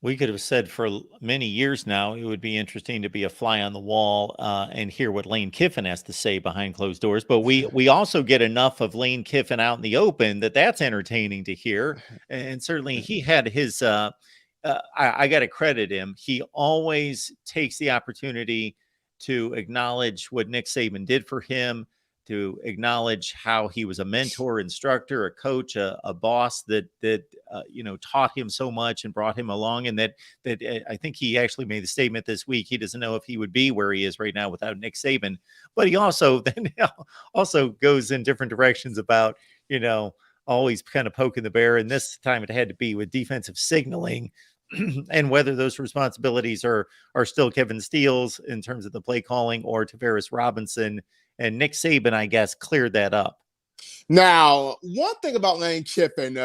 We could have said for many years now it would be interesting to be a fly on the wall and hear what Lane Kiffin has to say behind closed doors. But we also get enough of Lane Kiffin out in the open that's entertaining to hear. And certainly he had his. I got to credit him. He always takes the opportunity to acknowledge what Nick Saban did for him, to acknowledge how he was a mentor, instructor, a coach, a boss that taught him so much and brought him along, and that I think he actually made the statement this week. He doesn't know if he would be where he is right now without Nick Saban, but he also then also goes in different directions about always kind of poking the bear, and this time it had to be with defensive signaling. And whether those responsibilities are still Kevin Steele's in terms of the play calling or Tavares Robinson. And Nick Saban, I guess, cleared that up. Now, one thing about Lane Kiffin,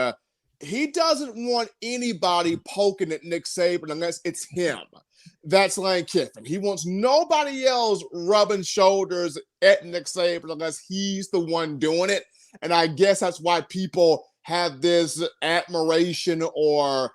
he doesn't want anybody poking at Nick Saban unless it's him. That's Lane Kiffin. He wants nobody else rubbing shoulders at Nick Saban unless he's the one doing it. And I guess that's why people have this admiration or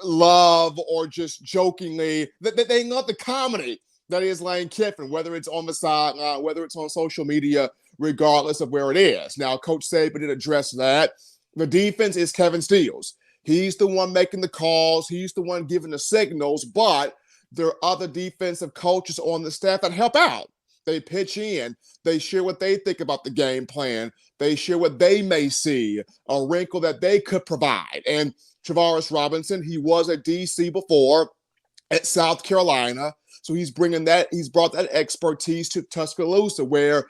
love or just jokingly that they love the comedy that is Lane Kiffin, whether it's on the sideline, whether it's on social media, regardless of where it is. Now, Coach Saban did address that. The defense is Kevin Steele's. He's the one making the calls. He's the one giving the signals, but there are other defensive coaches on the staff that help out. They pitch in. They share what they think about the game plan. They share what they may see, a wrinkle that they could provide. And Tavares Robinson, he was at D.C. before at South Carolina. So he's brought that expertise to Tuscaloosa, where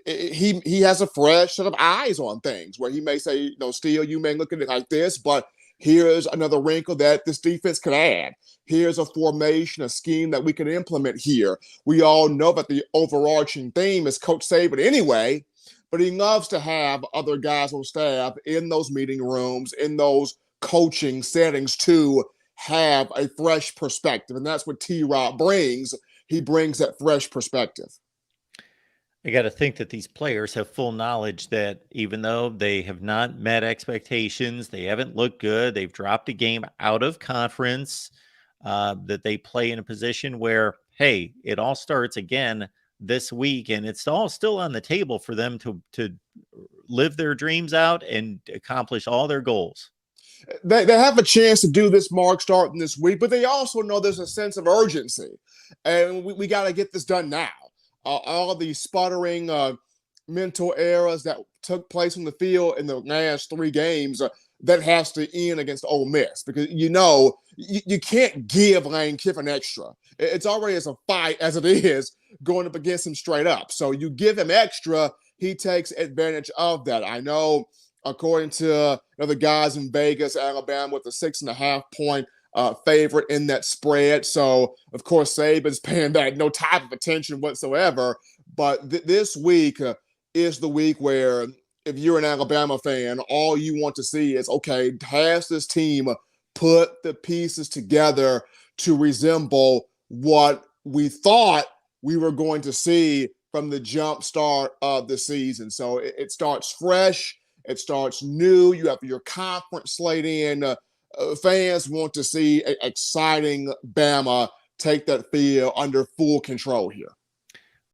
he has a fresh set of eyes on things, where he may say, Steele, you may look at it like this, but here's another wrinkle that this defense could add. Here's a formation, a scheme that we can implement here. We all know that the overarching theme is Coach Saban anyway, but he loves to have other guys on staff in those meeting rooms, in those coaching settings to have a fresh perspective. And that's what T-Rob brings. He brings that fresh perspective. I got to think that these players have full knowledge that even though they have not met expectations, they haven't looked good, they've dropped a game out of conference, that they play in a position where, hey, it all starts again this week, and it's all still on the table for them to live their dreams out and accomplish all their goals. They have a chance to do this, Mark, starting this week, but they also know there's a sense of urgency, and we got to get this done now. All the sputtering mental errors that took place on the field in the last 3 games, that has to end against Ole Miss, because you can't give Lane Kiffin extra. It's already as a fight as it is going up against him straight up. So you give him extra, he takes advantage of that. I know, according to the guys in Vegas, Alabama with a 6.5-point favorite in that spread. So, of course, Saban's paying that no type of attention whatsoever. But this week is the week where, if you're an Alabama fan, all you want to see is, okay, has this team put the pieces together to resemble what we thought we were going to see from the jump start of the season? So it starts fresh. It starts new. You have your conference slate in. Fans want to see an exciting Bama take that field under full control here.